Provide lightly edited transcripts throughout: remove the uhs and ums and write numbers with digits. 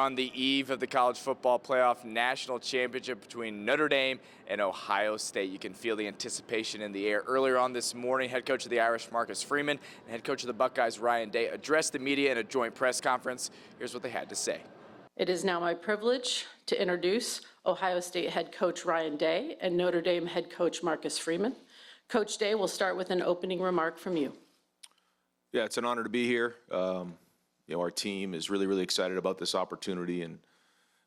on the eve of the college football playoff national championship between Notre Dame and Ohio State. You can feel the anticipation in the air. Earlier on this morning, head coach of the Irish, Marcus Freeman, and head coach of the Buckeyes, Ryan Day, addressed the media in a joint press conference. Here's what they had to say. It is now my privilege to introduce Ohio State head coach Ryan Day and Notre Dame head coach Marcus Freeman. Coach Day will start with an opening remark from you. Yeah, it's an honor to be here. Our team is really excited about this opportunity and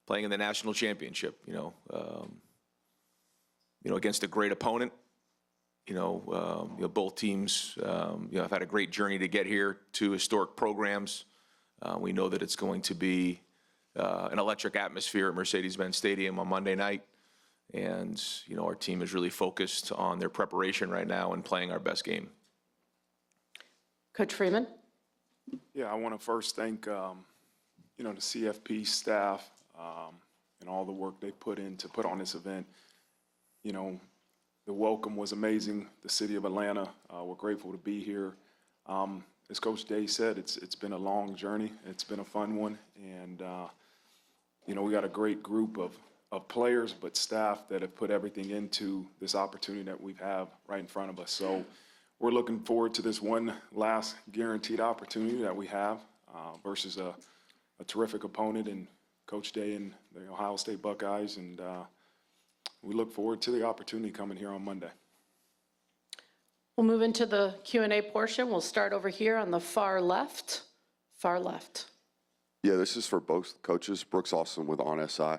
playing in the national championship. Against a great opponent. Both teams, have had a great journey to get here. Two historic programs. We know that it's going to be an electric atmosphere at Mercedes-Benz Stadium on Monday night, and our team is really focused on their preparation right now and playing our best game. Coach Freeman. Yeah, I want to first thank, the CFP staff and all the work they put in to put on this event. The welcome was amazing. The city of Atlanta, we're grateful to be here. As Coach Day said, it's been a long journey. It's been a fun one, and we got a great group of players, but staff that have put everything into this opportunity that we have right in front of us. So we're looking forward to this one last guaranteed opportunity that we have versus a terrific opponent in Coach Day and the Ohio State Buckeyes, and we look forward to the opportunity coming here on Monday. We'll move into the Q&A portion. We'll start over here on the far left. Far left. Yeah, this is for both coaches. Brooks Austin with On SI.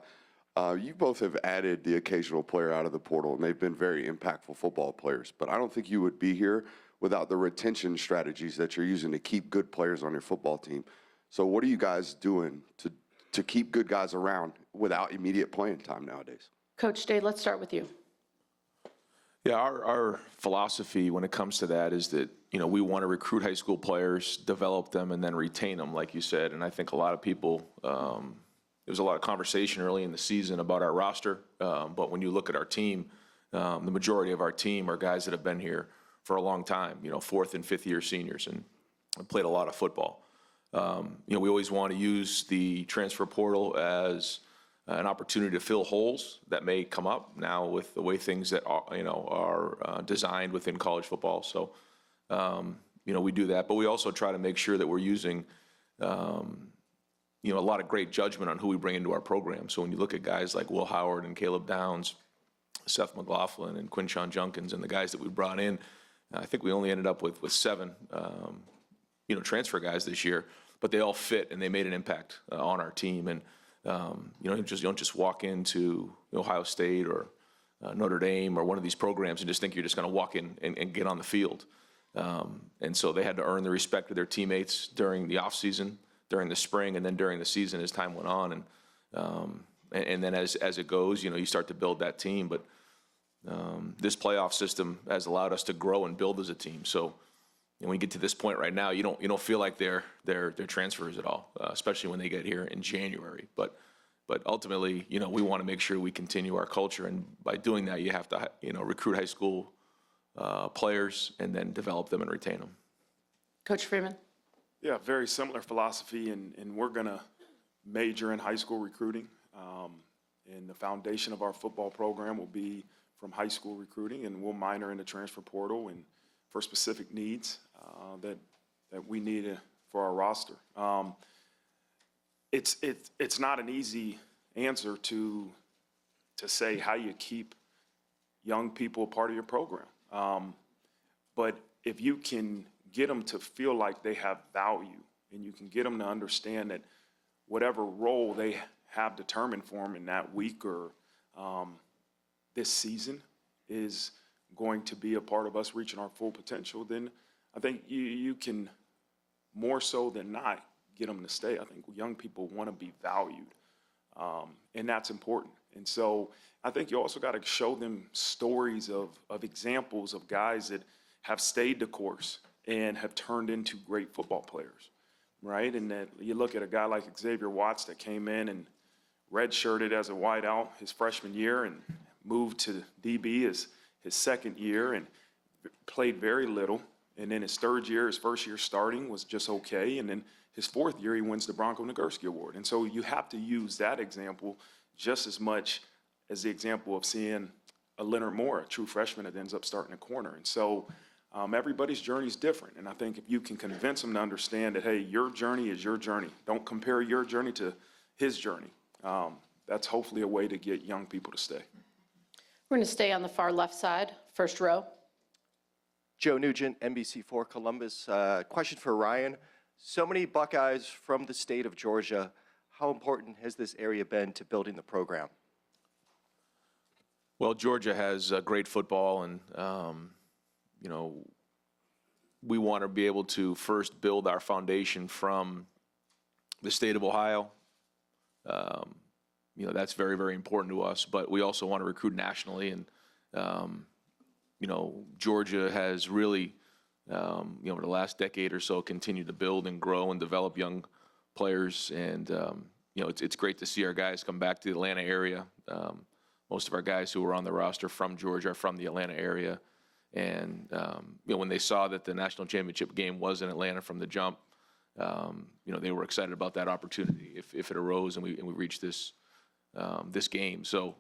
You both have added the occasional player out of the portal, and they've been very impactful football players. But I don't think you would be here without the retention strategies that you're using to keep good players on your football team. So what are you guys doing to keep good guys around without immediate playing time nowadays? Coach Day, let's start with you. Yeah, our philosophy when it comes to that is that, we want to recruit high school players, develop them, and then retain them, like you said. And I think a lot of people, there was a lot of conversation early in the season about our roster. But when you look at our team, the majority of our team are guys that have been here for a long time, fourth and fifth year seniors and played a lot of football. We always want to use the transfer portal as an opportunity to fill holes that may come up now with the way things that are designed within college football. So, we do that, but we also try to make sure that we're using, a lot of great judgment on who we bring into our program. So when you look at guys like Will Howard and Caleb Downs, Seth McLaughlin and Quinshon Junkins and the guys that we brought in, I think we only ended up with 7, transfer guys this year, but they all fit and they made an impact on our team. And you don't just walk into Ohio State or Notre Dame or one of these programs and just think you're just going to walk in and get on the field. And so they had to earn the respect of their teammates during the off season, during the spring, and then during the season as time went on. And then as it goes, you start to build that team. But this playoff system has allowed us to grow and build as a team. So when we get to this point right now, you don't feel like they're transfers at all, especially when they get here in January. But ultimately, we want to make sure we continue our culture, and by doing that, you have to recruit high school players and then develop them and retain them. Coach Freeman. Yeah, very similar philosophy, and we're going to major in high school recruiting. And the foundation of our football program will be from high school recruiting, and we'll minor in the transfer portal and for specific needs that we need for our roster. It's not an easy answer to say how you keep young people a part of your program. But if you can get them to feel like they have value, and you can get them to understand that whatever role they have determined for them in that week or this season is going to be a part of us reaching our full potential, then I think you can, more so than not, get them to stay. I think young people want to be valued, and that's important. And so I think you also got to show them stories of examples of guys that have stayed the course and have turned into great football players, right? And that you look at a guy like Xavier Watts that came in and redshirted as a wideout his freshman year and moved to DB his second year and played very little And then his third year, his first year starting was just okay. And then his fourth year, he wins the Bronco Nagurski Award. And so you have to use that example just as much as the example of seeing a Leonard Moore, a true freshman that ends up starting a corner. And so everybody's journey is different. And I think if you can convince them to understand that, hey, your journey is your journey. Don't compare your journey to his journey. That's hopefully a way to get young people to stay. We're going to stay on the far left side, first row. Joe Nugent, NBC4 Columbus. Question for Ryan. So many Buckeyes from the state of Georgia. How important has this area been to building the program? Well, Georgia has great football, and we want to be able to first build our foundation from the state of Ohio. That's very, very important to us. But we also want to recruit nationally, and Georgia has really, over the last decade or so, continued to build and grow and develop young players. And it's great to see our guys come back to the Atlanta area. Most of our guys who were on the roster from Georgia are from the Atlanta area. And, when they saw that the national championship game was in Atlanta from the jump, they were excited about that opportunity if it arose and we reached this game. So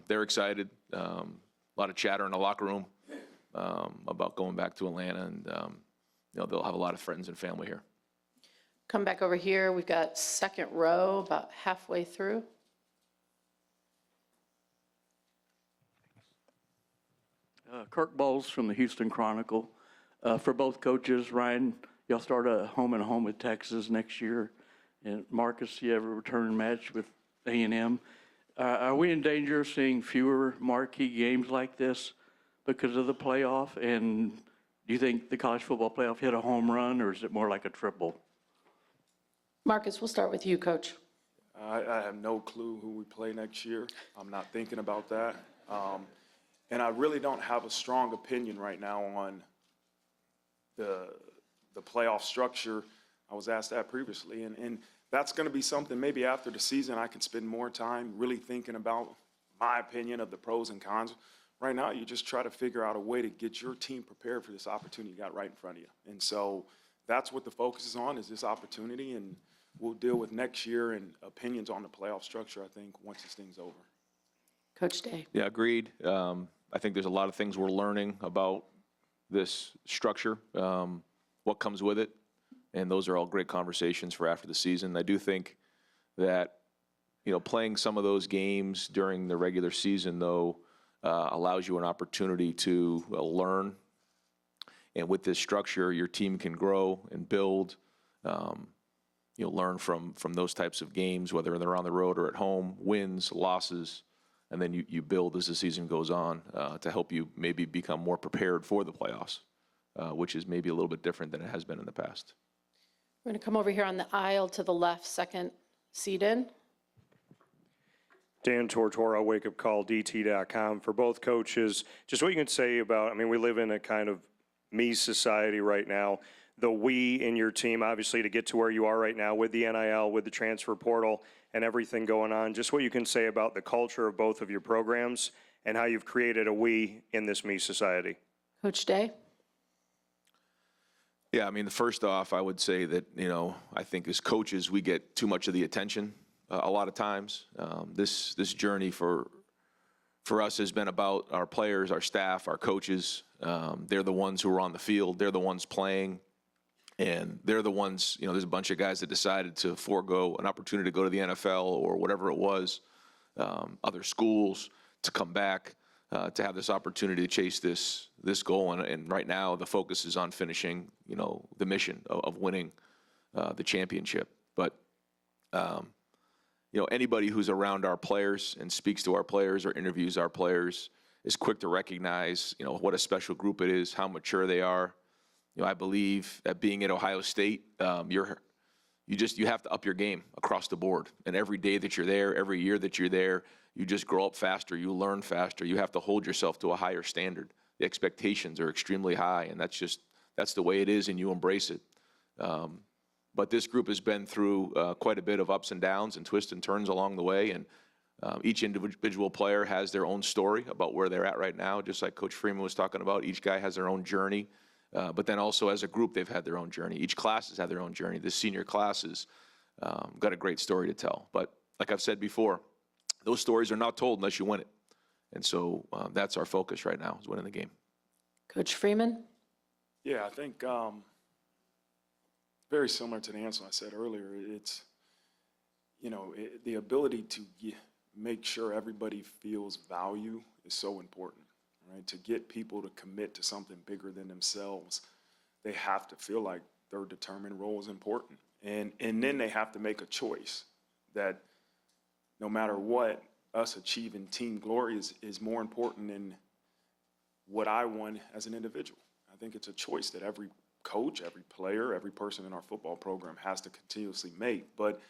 they're excited. A lot of chatter in the locker room about going back to Atlanta, and they'll have a lot of friends and family here. Come back over here. We've got second row, about halfway through. Kirk Bowles from the Houston Chronicle. For both coaches, Ryan, y'all start a home and home with Texas next year, and Marcus, you have a return match with A&M. Are we in danger of seeing fewer marquee games like this because of the playoff? And do you think the college football playoff hit a home run, or is it more like a triple? Marcus, we'll start with you, Coach. I have no clue who we play next year. I'm not thinking about that. And I really don't have a strong opinion right now on the playoff structure. I was asked that previously. And that's going to be something maybe after the season I can spend more time really thinking about my opinion of the pros and cons. Right now, you just try to figure out a way to get your team prepared for this opportunity you got right in front of you. And so that's what the focus is on, is this opportunity. And we'll deal with next year and opinions on the playoff structure, I think, once this thing's over. Coach Day. Yeah, agreed. I think there's a lot of things we're learning about this structure, what comes with it, and those are all great conversations for after the season. I do think that, playing some of those games during the regular season, though, allows you an opportunity to learn. And with this structure, your team can grow and build, learn from those types of games, whether they're on the road or at home, wins, losses. And then you build as the season goes on to help you maybe become more prepared for the playoffs, which is maybe a little bit different than it has been in the past. We're going to come over here on the aisle to the left, second seat in. Dan Tortora, wakeupcalldt.com. For both coaches, just what you can say about, we live in a kind of me society right now. The we in your team, obviously, to get to where you are right now with the NIL, with the transfer portal, and everything going on, just what you can say about the culture of both of your programs and how you've created a we in this me society. Coach Day. Yeah, first off, I would say that, I think as coaches, we get too much of the attention a lot of times. This journey for us has been about our players, our staff, our coaches. They're the ones who are on the field. They're the ones playing. And they're the ones, there's a bunch of guys that decided to forego an opportunity to go to the NFL or whatever it was, other schools, to come back, to have this opportunity to chase this goal. And right now, the focus is on finishing, the mission of winning the championship. But, anybody who's around our players and speaks to our players or interviews our players is quick to recognize, what a special group it is, how mature they are. I believe that being at Ohio State, you have to up your game across the board. And every day that you're there, every year that you're there, you just grow up faster, you learn faster, you have to hold yourself to a higher standard. The expectations are extremely high, and that's the way it is, and you embrace it. But this group has been through quite a bit of ups and downs and twists and turns along the way, and each individual player has their own story about where they're at right now, just like Coach Freeman was talking about. Each guy has their own journey. But then also as a group, they've had their own journey. Each class has had their own journey. The senior classes got a great story to tell. But like I've said before, those stories are not told unless you win it. And so that's our focus right now, is winning the game. Coach Freeman? Yeah, I think very similar to the answer I said earlier. It's, the ability to make sure everybody feels value is so important, right? To get people to commit to something bigger than themselves, they have to feel like their determined role is important. And then they have to make a choice that no matter what, us achieving team glory is more important than what I want as an individual. I think it's a choice that every coach, every player, every person in our football program has to continuously make. But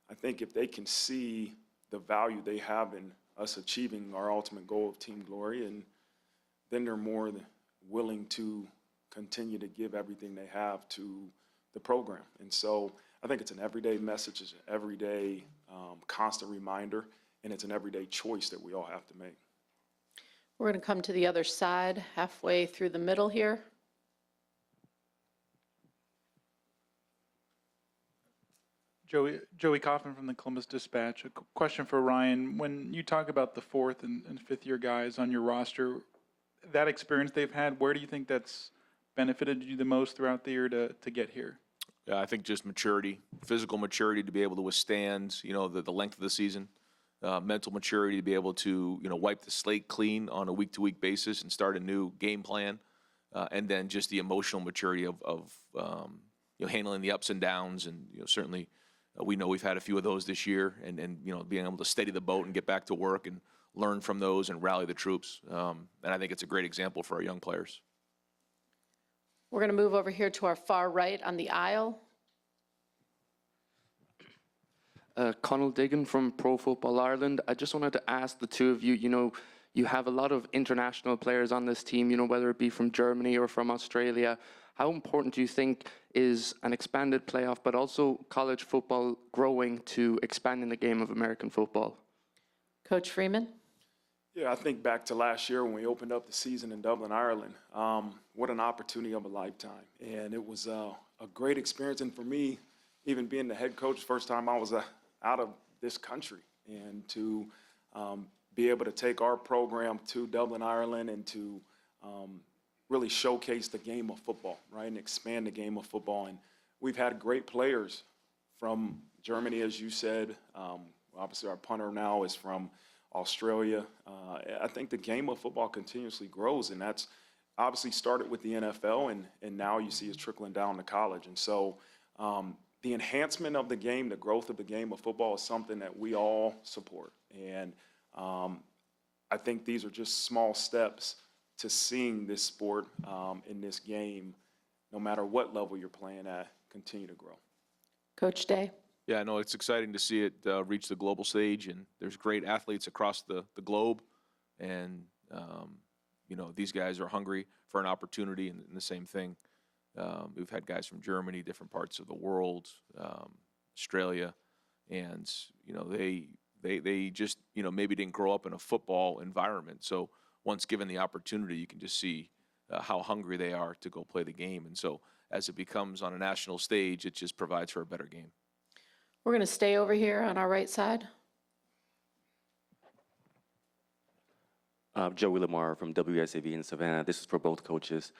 I think if they can see the value they have in us achieving our ultimate goal of team glory, and then they're more than willing to continue to give everything they have to the program. And so I think it's an everyday message, it's an everyday constant reminder, and it's an everyday choice that we all have to make. We're going to come to the other side, halfway through the middle here. Joey Kaufman from the Columbus Dispatch. A question for Ryan. When you talk about the fourth and fifth year guys on your roster, that experience they've had, where do you think that's benefited you the most throughout the year to get here? Yeah, I think just maturity, physical maturity to be able to withstand, the length of the season, mental maturity to be able to, wipe the slate clean on a week-to-week basis and start a new game plan, and then just the emotional maturity of handling the ups and downs, and certainly we know we've had a few of those this year, and being able to steady the boat and get back to work and learn from those and rally the troops, and I think it's a great example for our young players. We're going to move over here to our far right on the aisle. Conal Diggin from Pro Football Ireland. I just wanted to ask the two of you, you have a lot of international players on this team, whether it be from Germany or from Australia. How important do you think is an expanded playoff, but also college football growing to expanding the game of American football? Coach Freeman? Yeah, I think back to last year when we opened up the season in Dublin, Ireland. What an opportunity of a lifetime. And it was a great experience. And for me, even being the head coach, first time I was out of this country, and to be able to take our program to Dublin, Ireland, and to really showcase the game of football, right, and expand the game of football. And we've had great players from Germany, as you said. Obviously, our punter now is from Australia. I think the game of football continuously grows, and that's obviously started with the NFL, and now you see it's trickling down to college. And so the enhancement of the game, the growth of the game of football is something that we all support. And I think these are just small steps to seeing this sport in this game, no matter what level you're playing at, continue to grow. Coach Day? Yeah, no, it's exciting to see it reach the global stage, and there's great athletes across the globe, and these guys are hungry for an opportunity, and the same thing. We've had guys from Germany, different parts of the world, Australia, and they just maybe didn't grow up in a football environment. So once given the opportunity, you can just see how hungry they are to go play the game. And so as it becomes on a national stage, it just provides for a better game. We're going to stay over here on our right side. Joey Lamar from WSAV in Savannah. This is for both coaches.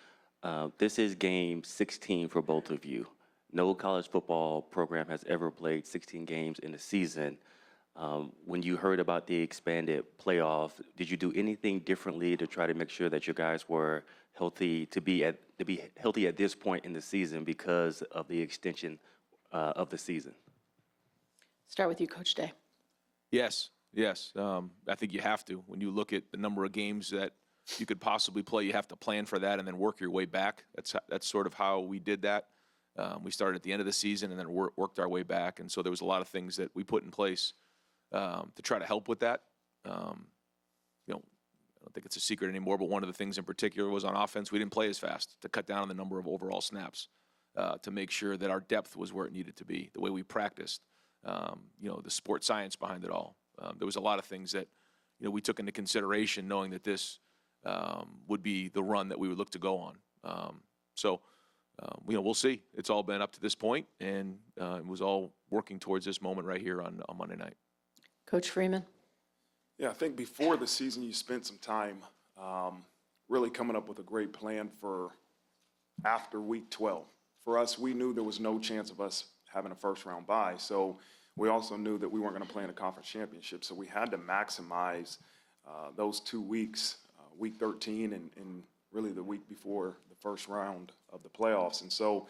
This is game 16 for both of you. No college football program has ever played 16 games in a season. When you heard about the expanded playoff, did you do anything differently to try to make sure that your guys were healthy to be healthy at this point in the season because of the extension of the season? Start with you, Coach Day. Yes. I think you have to. When you look at the number of games that you could possibly play, you have to plan for that and then work your way back. That's sort of how we did that. We started at the end of the season and then worked our way back. And so there was a lot of things that we put in place to try to help with that. I don't think it's a secret anymore, but one of the things in particular was on offense, we didn't play as fast to cut down on the number of overall snaps, to make sure that our depth was where it needed to be, the way we practiced, the sport science behind it all. There was a lot of things that we took into consideration, knowing that this would be the run that we would look to go on. So, we'll see. It's all been up to this point, and it was all working towards this moment right here on Monday night. Coach Freeman? Yeah, I think before the season, you spent some time really coming up with a great plan for after week 12. For us, we knew there was no chance of us having a first-round bye, so we also knew that we weren't going to play in a conference championship, so we had to maximize those 2 weeks, week 13 and really the week before the first round of the playoffs. And so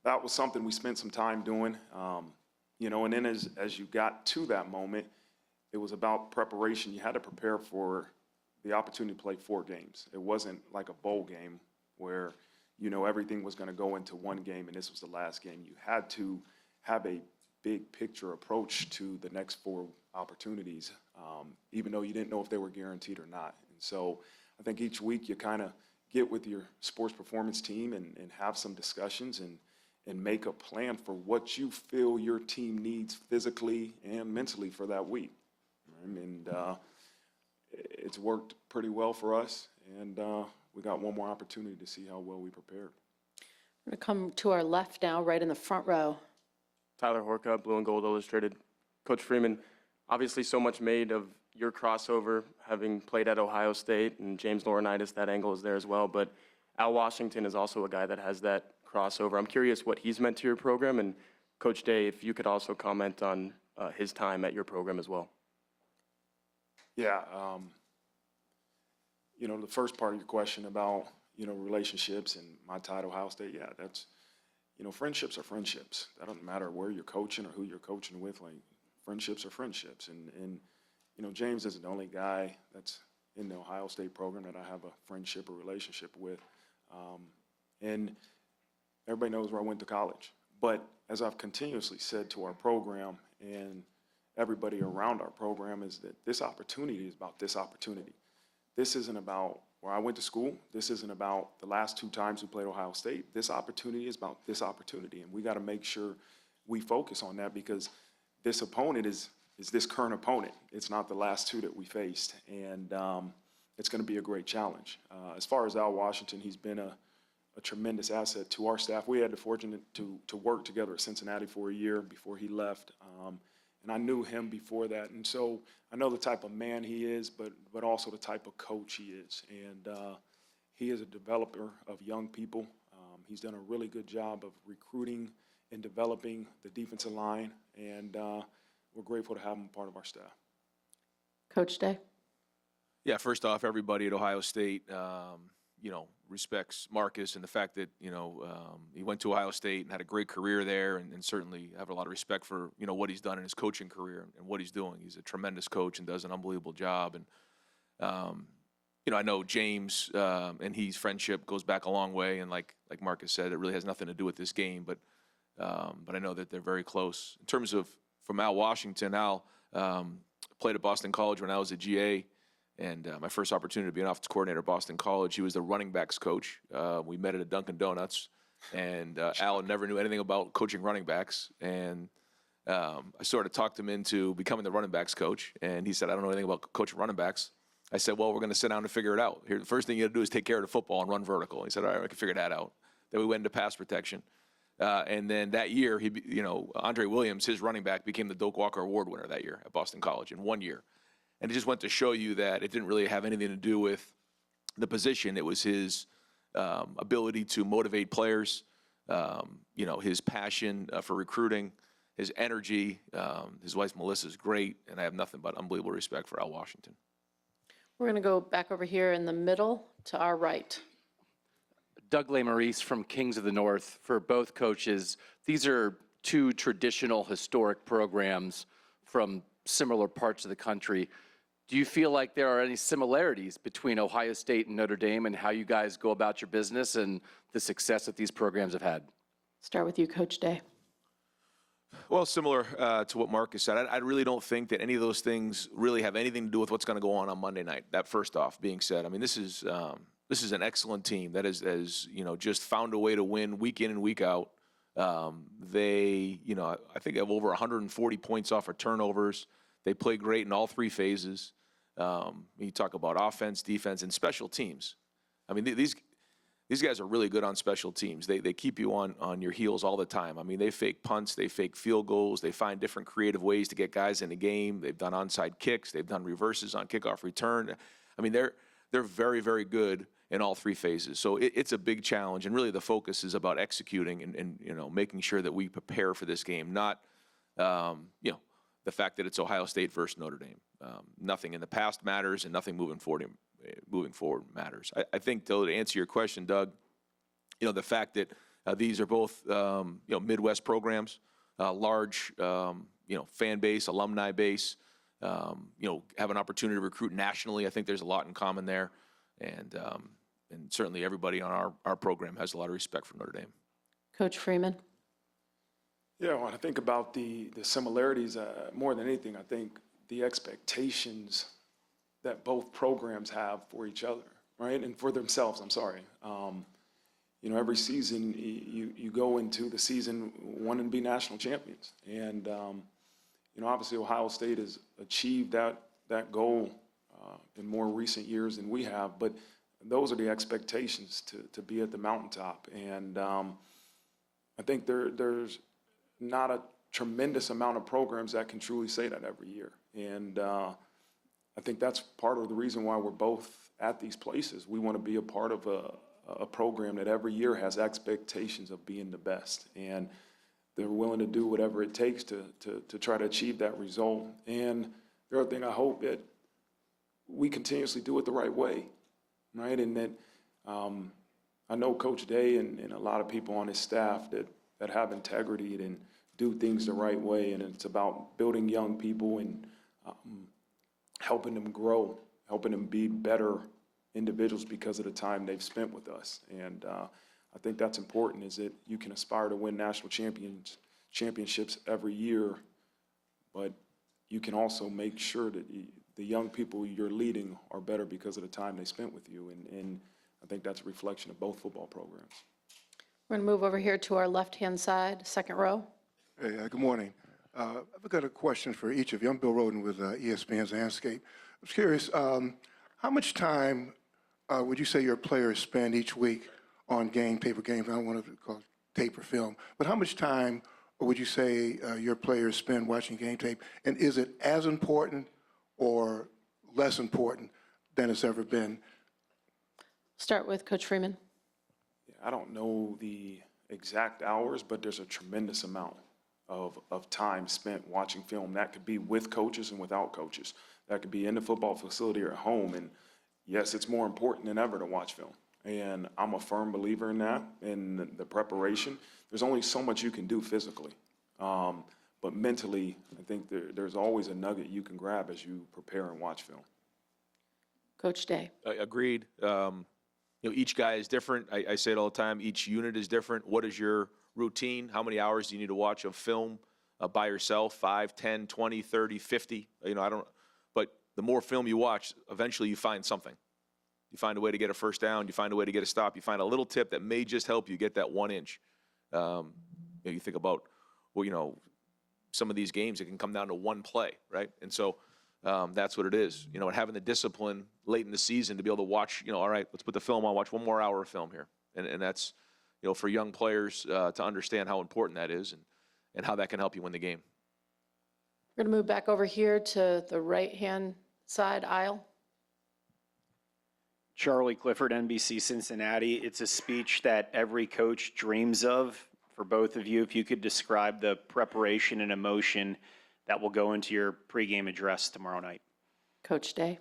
that was something we spent some time doing. And then as you got to that moment, it was about preparation. You had to prepare for the opportunity to play 4 games. It wasn't like a bowl game where, everything was going to go into one game and this was the last game. You had to have a big picture approach to the next 4 opportunities, even though you didn't know if they were guaranteed or not. And so I think each week you kind of get with your sports performance team and have some discussions and make a plan for what you feel your team needs physically and mentally for that week. And it's worked pretty well for us, and we got one more opportunity to see how well we prepared. We're going to come to our left now, right in the front row. Tyler Horka, Blue and Gold Illustrated. Coach Freeman, obviously so much made of your crossover, having played at Ohio State, and James Laurinaitis, that angle is there as well. But Al Washington is also a guy that has that crossover. I'm curious what he's meant to your program, and Coach Day, if you could also comment on his time at your program as well. Yeah, the first part of your question about, relationships and my time at Ohio State, yeah, that's, friendships are friendships. That doesn't matter where you're coaching or who you're coaching with, like, friendships are friendships. And James isn't the only guy that's in the Ohio State program that I have a friendship or relationship with. And everybody knows where I went to college. But as I've continuously said to our program and everybody around our program is that this opportunity is about this opportunity. This isn't about where I went to school. This isn't about the last 2 times we played Ohio State. This opportunity is about this opportunity, and we got to make sure we focus on that because this opponent is this current opponent. It's not the last 2 that we faced, and it's going to be a great challenge. As far as Al Washington, he's been a tremendous asset to our staff. We had the fortune to work together at Cincinnati for a year before he left. And I knew him before that. And so I know the type of man he is, but also the type of coach he is. And he is a developer of young people. He's done a really good job of recruiting and developing the defensive line. And we're grateful to have him part of our staff. Coach Day? Yeah, first off, everybody at Ohio State, respects Marcus and the fact that, he went to Ohio State and had a great career there and certainly have a lot of respect for, what he's done in his coaching career and what he's doing. He's a tremendous coach and does an unbelievable job. And, I know James and his friendship goes back a long way. And like Marcus said, it really has nothing to do with this game, but I know that they're very close. In terms of from Al Washington, Al played at Boston College when I was a GA. And my first opportunity to be an offensive coordinator at Boston College, he was the running backs coach. We met at a Dunkin' Donuts, and Al never knew anything about coaching running backs. And I sort of talked him into becoming the running backs coach. And he said, I don't know anything about coaching running backs. I said, well, we're going to sit down and figure it out. Here, the first thing you got to do is take care of the football and run vertical. He said, all right, I can figure that out. Then we went into pass protection. And then that year, Andre Williams, his running back, became the Doak Walker Award winner that year at Boston College in 1 year. And it just went to show you that it didn't really have anything to do with the position. It was his ability to motivate players, his passion for recruiting, his energy. His wife, Melissa, is great, and I have nothing but unbelievable respect for Al Washington. We're going to go back over here in the middle to our right. Doug Maurice from Kings of the North. For both coaches, these are 2 traditional historic programs from similar parts of the country. Do you feel like there are any similarities between Ohio State and Notre Dame and how you guys go about your business and the success that these programs have had? Start with you, Coach Day. Well, similar to what Marcus said, I really don't think that any of those things really have anything to do with what's going to go on Monday night. That first off being said, I mean, this is an excellent team that has just found a way to win week in and week out. They, I think have over 140 points off of turnovers. They play great in all 3 phases. You talk about offense, defense, and special teams. I mean, these guys are really good on special teams. They keep you on your heels all the time. I mean, they fake punts, they fake field goals, they find different creative ways to get guys in the game. They've done onside kicks, they've done reverses on kickoff return. I mean, they're very, very good in all three phases. So it's a big challenge, and really the focus is about executing and making sure that we prepare for this game, not the fact that it's Ohio State versus Notre Dame. Nothing in the past matters, and nothing moving forward matters. I think, though, to answer your question, Doug, the fact that these are both Midwest programs, large fan base, alumni base, have an opportunity to recruit nationally. I think there's a lot in common there, and certainly everybody on our program has a lot of respect for Notre Dame. Coach Freeman. Yeah, when I think about the similarities, more than anything, I think the expectations that both programs have for each other, right, and for themselves, I'm sorry. Every season you go into the season wanting to be national champions. And, obviously Ohio State has achieved that goal in more recent years than we have, but those are the expectations to be at the mountaintop. And I think there's not a tremendous amount of programs that can truly say that every year. And I think that's part of the reason why we're both at these places. We want to be a part of a program that every year has expectations of being the best. And they're willing to do whatever it takes to try to achieve that result. And the other thing, I hope that we continuously do it the right way, right? And that I know Coach Day and a lot of people on his staff that have integrity and do things the right way. And it's about building young people and helping them grow, helping them be better individuals because of the time they've spent with us. And I think that's important, is that you can aspire to win national championships every year, but you can also make sure that the young people you're leading are better because of the time they spent with you. And I think that's a reflection of both football programs. We're going to move over here to our left-hand side, second row. Hey, good morning. I've got a question for each of you. I'm Bill Roden with ESPN's Landscape. I was curious, how much time would you say your players spend each week on paper games? I don't want to call it tape or film, but how much time would you say your players spend watching game tape? And is it as important or less important than it's ever been? Start with Coach Freeman. I don't know the exact hours, but there's a tremendous amount of time spent watching film. That could be with coaches and without coaches. That could be in the football facility or at home. And yes, it's more important than ever to watch film. And I'm a firm believer in that, in the preparation. There's only so much you can do physically. But mentally, I think there's always a nugget you can grab as you prepare and watch film. Coach Day. Agreed. Each guy is different. I say it all the time. Each unit is different. What is your routine? How many hours do you need to watch of film by yourself? 5, 10, 20, 30, 50? But the more film you watch, eventually you find something. You find a way to get a first down. You find a way to get a stop. You find a little tip that may just help you get that 1 inch. You think about, some of these games, it can come down to one play, right? And so that's what it is. And having the discipline late in the season to be able to watch, all right, let's put the film on, watch 1 more hour of film here. And that's, for young players to understand how important that is and how that can help you win the game. We're going to move back over here to the right-hand side aisle. Charlie Clifford, NBC Cincinnati. It's a speech that every coach dreams of. For both of you, if you could describe the preparation and emotion that will go into your pregame address tomorrow night. Coach Day.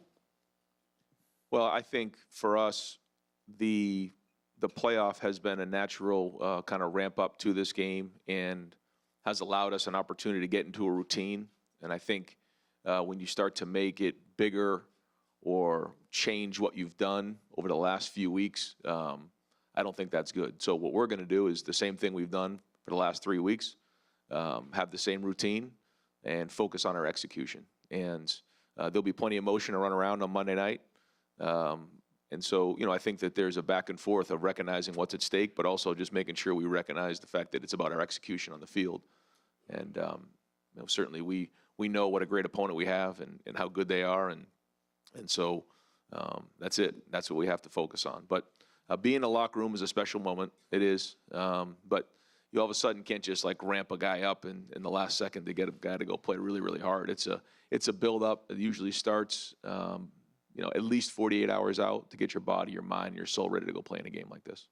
Well, I think for us, the playoff has been a natural kind of ramp up to this game and has allowed us an opportunity to get into a routine. And I think when you start to make it bigger or change what you've done over the last few weeks, I don't think that's good. So what we're going to do is the same thing we've done for the last 3 weeks, have the same routine and focus on our execution. And there'll be plenty of motion to run around on Monday night. And so, I think that there's a back and forth of recognizing what's at stake, but also just making sure we recognize the fact that it's about our execution on the field. And certainly we know what a great opponent we have and how good they are. And so that's it. That's what we have to focus on. But being in the locker room is a special moment. It is. But you all of a sudden can't just like ramp a guy up in the last second to get a guy to go play really, really hard. It's a build up. It usually starts, at least 48 hours out to get your body, your mind, your soul ready to go play in a game like this.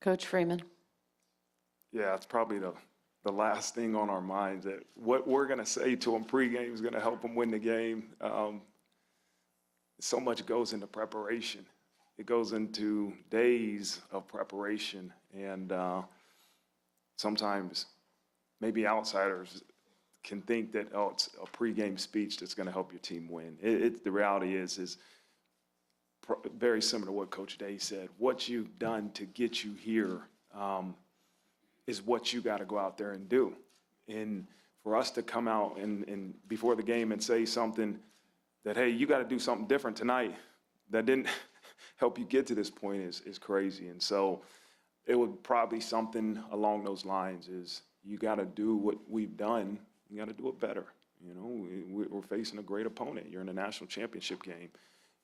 Coach Freeman. Yeah, it's probably the last thing on our minds, that what we're going to say to them pregame is going to help them win the game. So much goes into preparation. It goes into days of preparation, and sometimes maybe outsiders can think that, oh, it's a pregame speech that's going to help your team win. The reality is very similar to what Coach Day said. What you've done to get you here is what you got to go out there and do. And for us to come out and before the game and say something that, hey, you got to do something different tonight, that didn't help you get to this point is crazy. And so it would probably something along those lines is you got to do what we've done. You got to do it better. We're facing a great opponent. You're in a national championship game.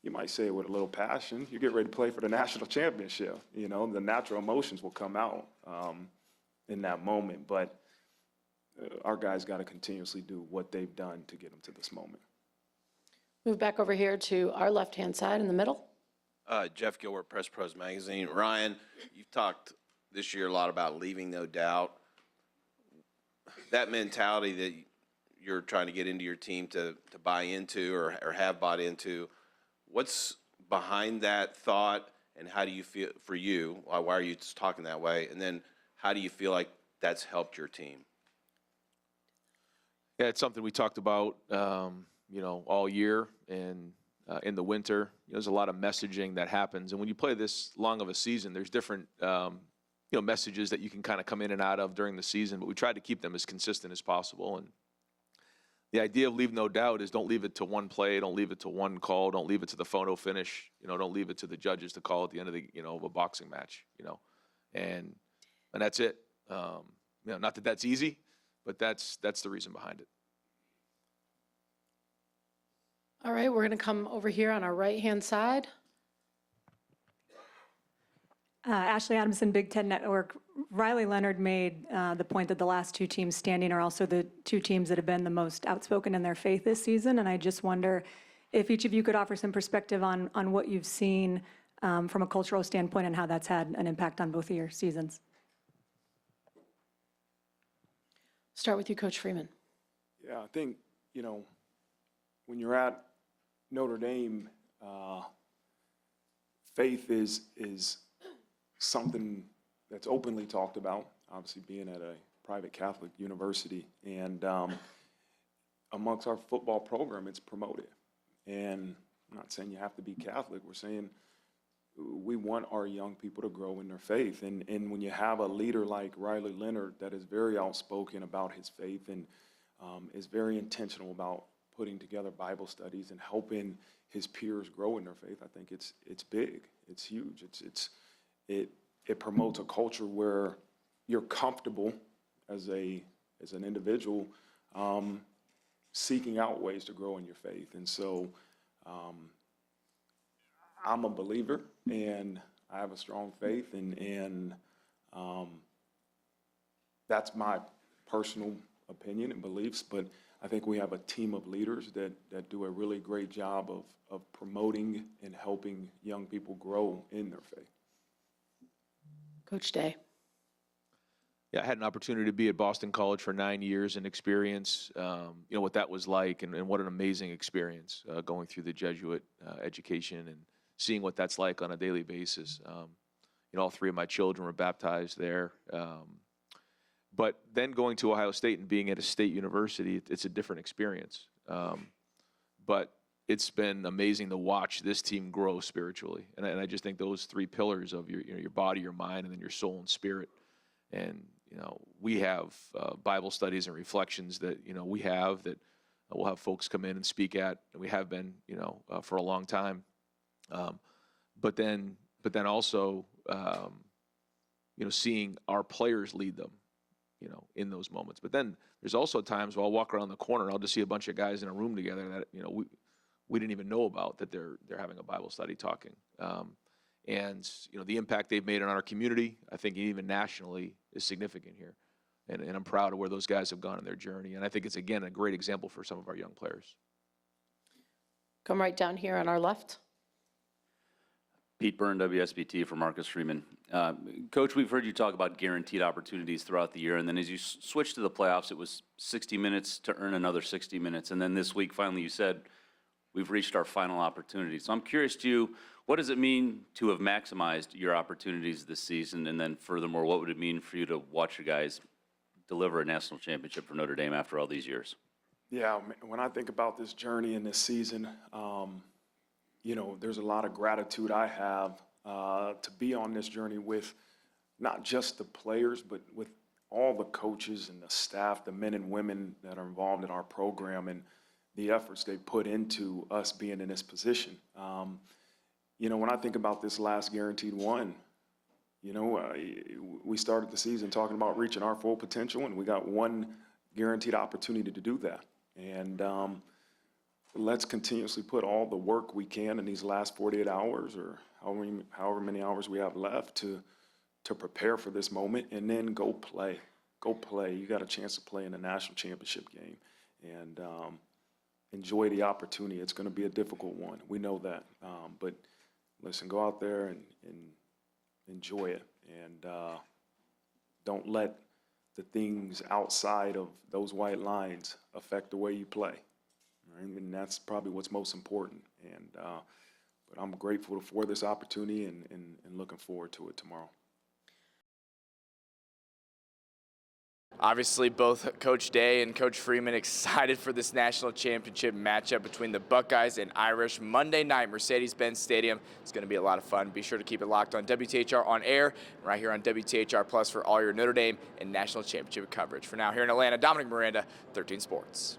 You might say it with a little passion. You get ready to play for the national championship. The natural emotions will come out in that moment. But our guys got to continuously do what they've done to get them to this moment. Move back over here to our left-hand side in the middle. Jeff Gilbert, Press Pros Magazine. Ryan, you've talked this year a lot about leaving no doubt. That mentality that you're trying to get into your team to buy into or have bought into, what's behind that thought, and how do you feel for you? Why are you talking that way? And then how do you feel like that's helped your team? Yeah, it's something we talked about, all year and in the winter. There's a lot of messaging that happens, and when you play this long of a season, there's different, messages that you can kind of come in and out of during the season. But we tried to keep them as consistent as possible. And the idea of leave no doubt is don't leave it to one play, don't leave it to one call, don't leave it to the photo finish. Don't leave it to the judges to call at the end of of a boxing match. And that's it. Not that that's easy, but that's the reason behind it. All right, we're going to come over here on our right-hand side. Ashley Adamson, Big Ten Network. Riley Leonard made the point that the last two teams standing are also the two teams that have been the most outspoken in their faith this season. And I just wonder if each of you could offer some perspective on what you've seen from a cultural standpoint and how that's had an impact on both of your seasons. Start with you, Coach Freeman. Yeah, I think, when you're at Notre Dame, faith is something that's openly talked about, obviously being at a private Catholic university. And amongst our football program, it's promoted. And I'm not saying you have to be Catholic. We're saying we want our young people to grow in their faith. And when you have a leader like Riley Leonard that is very outspoken about his faith and is very intentional about putting together Bible studies and helping his peers grow in their faith, I think it's big. It's huge. It promotes a culture where you're comfortable as an individual seeking out ways to grow in your faith. And so I'm a believer, and I have a strong faith, and that's my personal opinion and beliefs. But I think we have a team of leaders that do a really great job of promoting and helping young people grow in their faith. Coach Day. Yeah, I had an opportunity to be at Boston College for 9 years and experience, what that was like, and what an amazing experience going through the Jesuit education and seeing what that's like on a daily basis. All three of my children were baptized there. But then going to Ohio State and being at a state university, it's a different experience. But it's been amazing to watch this team grow spiritually. And I just think those three pillars of your body, your mind, and then your soul and spirit. And, we have Bible studies and reflections that, we have that we'll have folks come in and speak at, and we have been, for a long time. But then also, seeing our players lead them, in those moments. But then there's also times where I'll walk around the corner and I'll just see a bunch of guys in a room together that, we didn't even know about, that they're having a Bible study talking. And, the impact they've made on our community, I think even nationally, is significant here. And I'm proud of where those guys have gone in their journey. And I think it's, again, a great example for some of our young players. Come right down here on our left. Pete Byrne, WSBT for Marcus Freeman. Coach, we've heard you talk about guaranteed opportunities throughout the year, and then as you switched to the playoffs, it was 60 minutes to earn another 60 minutes. And then this week, finally, you said, we've reached our final opportunity. So I'm curious to you, what does it mean to have maximized your opportunities this season? And then furthermore, what would it mean for you to watch your guys deliver a national championship for Notre Dame after all these years? Yeah, when I think about this journey and this season, there's a lot of gratitude I have to be on this journey with not just the players, but with all the coaches and the staff, the men and women that are involved in our program and the efforts they put into us being in this position. When I think about this last guaranteed one, we started the season talking about reaching our full potential, and we got one guaranteed opportunity to do that. And let's continuously put all the work we can in these last 48 hours or however many hours we have left to prepare for this moment, and then go play. Go play. You got a chance to play in the national championship game, and enjoy the opportunity. It's going to be a difficult one. We know that. But listen, go out there and enjoy it, and don't let the things outside of those white lines affect the way you play. Right? And that's probably what's most important. And but I'm grateful for this opportunity and looking forward to it tomorrow. Obviously, both Coach Day and Coach Freeman excited for this national championship matchup between the Buckeyes and Irish Monday night, Mercedes-Benz Stadium. It's going to be a lot of fun. Be sure to keep it locked on WTHR on air, and right here on WTHR Plus for all your Notre Dame and national championship coverage. For now, here in Atlanta, Dominic Miranda, 13 Sports.